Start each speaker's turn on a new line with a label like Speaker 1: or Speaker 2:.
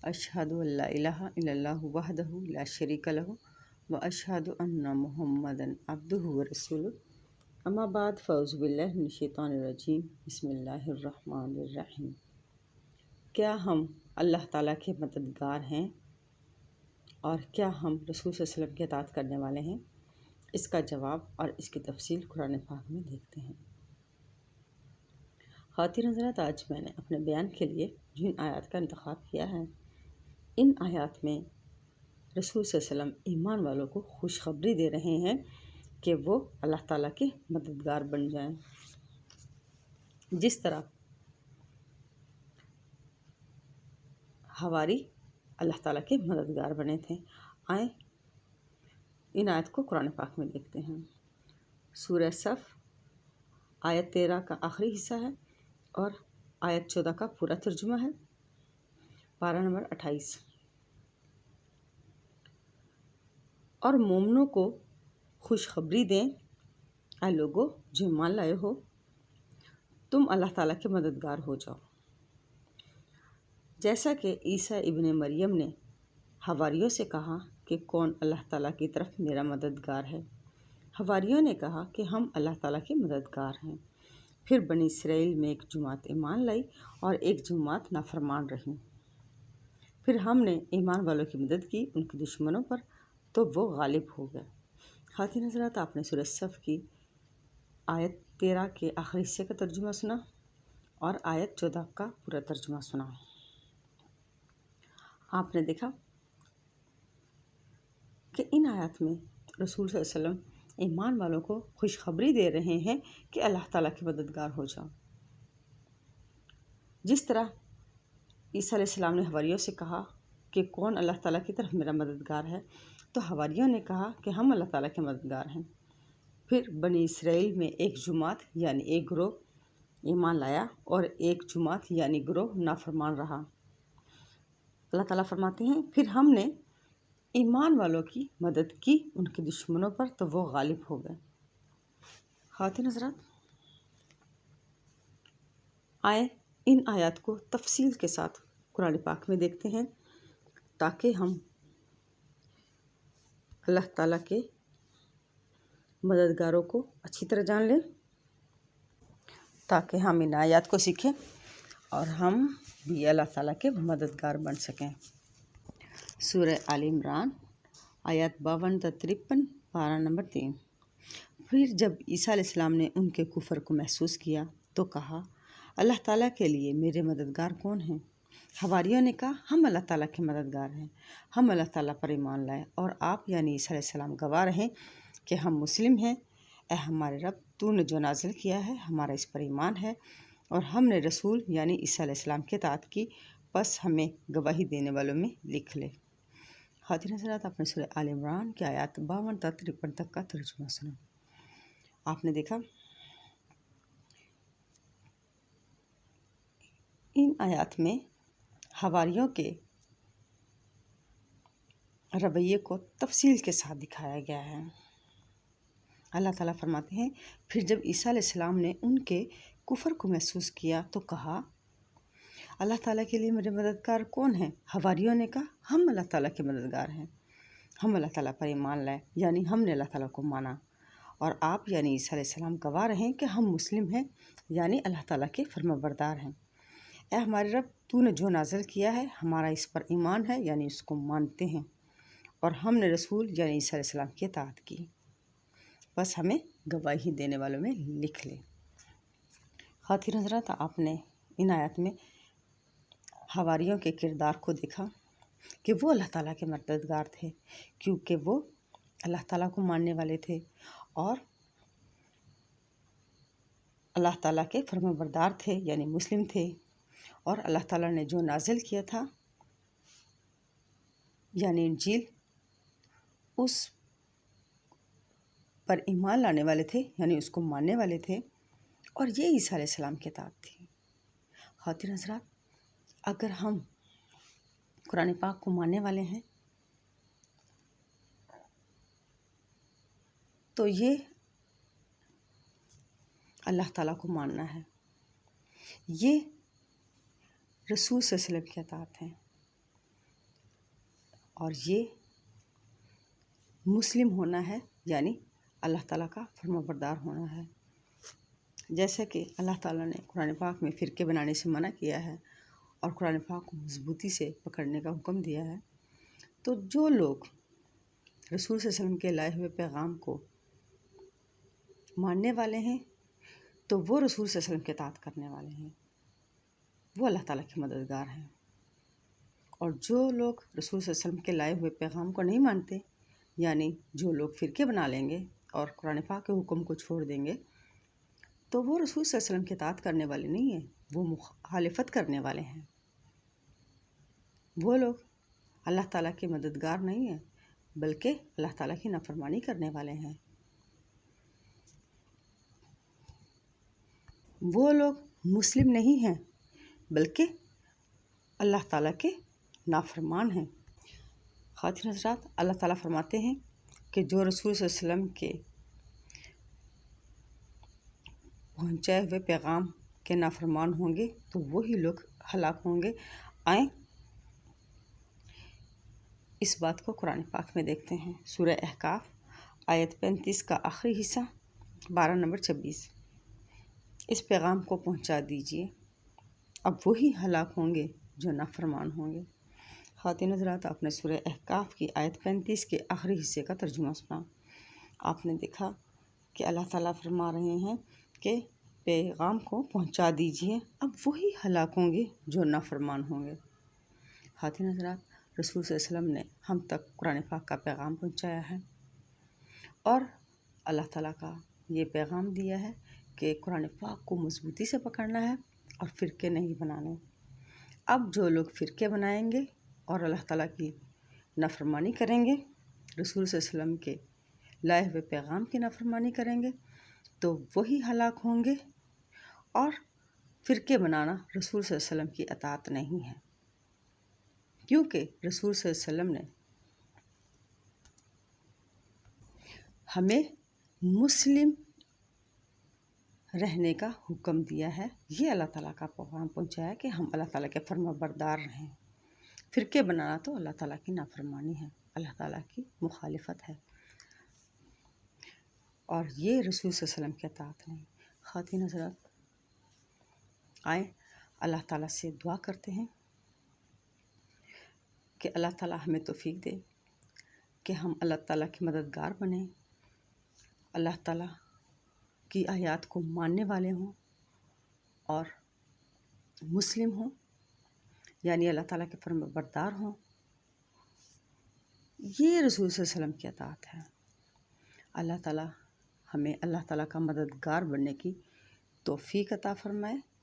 Speaker 1: اشہد ان لا الہ الا اللہ وحدہ لا شریک لہ واشہد ان محمدًا عبدہ ورسولہ اما بعد فاعوذ باللہ من الشیطان الرجیم بسم اللہ الرحمن الرحیم۔ کیا ہم اللہ تعالیٰ کے مددگار ہیں اور کیا ہم رسول صلی اللہ علیہ وسلم کی اطاعت کرنے والے ہیں؟ اس کا جواب اور اس کی تفصیل قرآن پاک میں دیکھتے ہیں۔ خواتین حضرات، آج میں نے اپنے بیان کے لیے جن آیات کا انتخاب کیا ہے، ان آیات میں رسول صلی اللہ علیہ وسلم ایمان والوں کو خوشخبری دے رہے ہیں کہ وہ اللہ تعالیٰ کے مددگار بن جائیں۔ جس طرح حواری اللہ تعالیٰ کے مددگار بنے تھے۔ آئیں ان آیت کو قرآن پاک میں دیکھتے ہیں۔ سورہ صف آیت 13 کا آخری حصہ ہے اور آیت 14 کا پورا ترجمہ ہے۔ پارہ نمبر 28۔ اور مومنوں کو خوشخبری دیں، اے لوگو جو ایمان لائے ہو، تم اللہ تعالیٰ کے مددگار ہو جاؤ۔ جیسا کہ عیسیٰ ابن مریم نے حواریوں سے کہا کہ کون اللہ تعالیٰ کی طرف میرا مددگار ہے؟ حواریوں نے کہا کہ ہم اللہ تعالیٰ کے مددگار ہیں۔ پھر بنی اسرائیل میں ایک جماعت ایمان لائی اور ایک جماعت نافرمان رہی۔ پھر ہم نے ایمان والوں کی مدد کی ان کے دشمنوں پر، تو وہ غالب ہو گئے۔ خواتین حضرات، آپ نے سورہ صف کی آیت 13 کے آخری حصے کا ترجمہ سنا اور آیت 14 کا پورا ترجمہ سنا۔ آپ نے دیکھا کہ ان آیات میں رسول صلی اللہ علیہ وسلم ایمان والوں کو خوشخبری دے رہے ہیں کہ اللہ تعالیٰ کے مددگار ہو جاؤ۔ جس طرح عیسیٰ علیہ السلام نے حواریوں سے کہا کہ کون اللہ تعالیٰ کی طرف میرا مددگار ہے، تو حواریوں نے کہا کہ ہم اللہ تعالیٰ کے مددگار ہیں۔ پھر بنی اسرائیل میں ایک جماعت یعنی ایک گروہ ایمان لایا اور ایک جماعت یعنی گروہ نافرمان رہا۔ اللہ تعالیٰ فرماتے ہیں پھر ہم نے ایمان والوں کی مدد کی ان کے دشمنوں پر، تو وہ غالب ہو گئے۔ خواتین حضرات، آئیں ان آیات کو تفصیل کے ساتھ قرآن پاک میں دیکھتے ہیں تاکہ ہم اللہ تعالیٰ کے مددگاروں کو اچھی طرح جان لیں، تاکہ ہم ان آیات کو سیکھیں اور ہم بھی اللہ تعالیٰ کے مددگار بن سکیں۔ سورہ آل عمران آیات 52 تا 53، پارہ نمبر 3۔ پھر جب عیسیٰ علیہ السلام نے ان کے کفر کو محسوس کیا تو کہا، اللہ تعالیٰ کے لیے میرے مددگار کون ہیں؟ حواریوں نے کہا، ہم اللہ تعالیٰ کے مددگار ہیں، ہم اللہ تعالیٰ پر ایمان لائے اور آپ یعنی عیسیٰ علیہ السلام گواہ رہیں کہ ہم مسلم ہیں۔ اے ہمارے رب، تو نے جو نازل کیا ہے ہمارا اس پر ایمان ہے اور ہم نے رسول یعنی عیسیٰ علیہ السلام کی اطاعت کی، بس ہمیں گواہی دینے والوں میں لکھ لے۔ خواتین حضرات، آپ نے سورہ آل عمران کی آیات 52 تا 53 تک کا ترجمہ سنا۔ آپ نے دیکھا ان آیات میں حواریوں کے رویے کو تفصیل کے ساتھ دکھایا گیا ہے۔ اللہ تعالیٰ فرماتے ہیں پھر جب عیسیٰ علیہ السلام نے ان کے کفر کو محسوس کیا تو کہا، اللہ تعالیٰ کے لیے میرے مددگار کون ہیں؟ حواریوں نے کہا، ہم اللہ تعالیٰ کے مددگار ہیں، ہم اللہ تعالیٰ پر ایمان لائے یعنی ہم نے اللہ تعالیٰ کو مانا اور آپ یعنی عیسیٰ علیہ السلام گواہ رہیں کہ ہم مسلم ہیں یعنی اللہ تعالیٰ کے فرمانبردار ہیں۔ اے ہمارے رب، تو نے جو نازل کیا ہے ہمارا اس پر ایمان ہے یعنی اس کو مانتے ہیں اور ہم نے رسول یعنی عیسیٰ علیہ السلام کی اطاعت کی، بس ہمیں گواہی دینے والوں میں لکھ لے۔ خواتین حضرات، آپ نے ان آیات میں حواریوں کے کردار کو دیکھا کہ وہ اللہ تعالیٰ کے مددگار تھے، کیونکہ وہ اللہ تعالیٰ کو ماننے والے تھے اور اللہ تعالیٰ کے فرمانبردار تھے یعنی مسلم تھے، اور اللہ تعالیٰ نے جو نازل کیا تھا یعنی انجیل، اس پر ایمان لانے والے تھے یعنی اس کو ماننے والے تھے، اور یہ عیسیٰ علیہ السلام کی اطاعت تھی۔ خواتین حضرات، اگر ہم قرآن پاک کو ماننے والے ہیں تو یہ اللہ تعالیٰ کو ماننا ہے، یہ رسول صلی اللہ علیہ وسلم کی اطاعت ہے۔ اور یہ مسلم ہونا ہے، یعنی اللہ تعالیٰ کا فرما بردار ہونا ہے۔ جیسے کہ اللہ تعالیٰ نے قرآن پاک میں فرقے بنانے سے منع کیا ہے اور قرآن پاک کو مضبوطی سے پکڑنے کا حکم دیا ہے، تو جو لوگ رسول صلی اللہ علیہ وسلم کے لائے ہوئے پیغام کو ماننے والے ہیں تو وہ رسول صلی اللہ علیہ وسلم کے اطاعت کرنے والے ہیں، وہ اللہ تعالیٰ کے مددگار ہیں۔ اور جو لوگ رسول صلی اللہ علیہ وسلم کے لائے ہوئے پیغام کو نہیں مانتے، یعنی جو لوگ فرقے بنا لیں گے اور قرآن پاک کے حکم کو چھوڑ دیں گے، تو وہ رسول صلی اللہ علیہ وسلم کے اطاعت کرنے والے نہیں ہیں، وہ مخالفت کرنے والے ہیں۔ وہ لوگ اللہ تعالیٰ کے مددگار نہیں ہیں، بلکہ اللہ تعالیٰ کی نافرمانی کرنے والے ہیں۔ وہ لوگ مسلم نہیں ہیں، بلکہ اللہ تعالیٰ کے نافرمان ہیں۔ خواتین حضرات، اللہ تعالیٰ فرماتے ہیں کہ جو رسول صلی اللہ علیہ وسلم کے پہنچائے ہوئے پیغام کے نافرمان ہوں گے تو وہی لوگ ہلاک ہوں گے۔ آئیں اس بات کو قرآن پاک میں دیکھتے ہیں۔ سورہ احقاف آیت 35 کا آخری حصہ، 12 نمبر 26۔ اس پیغام کو پہنچا دیجیے، اب وہی ہلاک ہوں گے جو نافرمان ہوں گے۔ خواتین حضرات، آپ نے سورہ احقاف کی آیت 35 کے آخری حصے کا ترجمہ سنا۔ آپ نے دیکھا کہ اللہ تعالیٰ فرما رہے ہیں کہ پیغام کو پہنچا دیجیے، اب وہی ہلاک ہوں گے جو نافرمان ہوں گے۔ خواتین حضرات، رسول صلی اللہ علیہ وسلم نے ہم تک قرآن پاک کا پیغام پہنچایا ہے اور اللہ تعالیٰ کا یہ پیغام دیا ہے کہ قرآن پاک کو مضبوطی سے پکڑنا ہے اور فرقے نہیں بنانے۔ اب جو لوگ فرقے بنائیں گے اور اللہ تعالیٰ کی نافرمانی کریں گے، رسول صلی اللہ علیہ وسلم کے لائے ہوئے پیغام کی نافرمانی کریں گے، تو وہی ہلاک ہوں گے۔ اور فرقے بنانا رسول صلی اللہ علیہ وسلم کی اطاعت نہیں ہے، کیونکہ رسول صلی اللہ علیہ وسلم نے ہمیں مسلم رہنے کا حکم دیا ہے۔ یہ اللہ تعالیٰ کا پیغام پہنچایا کہ ہم اللہ تعالیٰ کے فرما بردار رہیں۔ فرقے بنانا تو اللہ تعالیٰ کی نافرمانی ہے، اللہ تعالیٰ کی مخالفت ہے، اور یہ رسول صلی اللہ علیہ وسلم کی اطاعت نہیں۔ خواتین حضرات، آئیں اللہ تعالیٰ سے دعا کرتے ہیں کہ اللہ تعالیٰ ہمیں توفیق دے کہ ہم اللہ تعالیٰ کے مددگار بنیں، اللہ تعالیٰ کی آیات کو ماننے والے ہوں اور مسلم ہوں، یعنی اللہ تعالیٰ کے فرما بردار ہوں۔ یہ رسول صلی اللہ علیہ وسلم کی اطاعت ہے۔ اللہ تعالیٰ ہمیں اللہ تعالیٰ کا مددگار بننے کی توفیق عطا فرمائے۔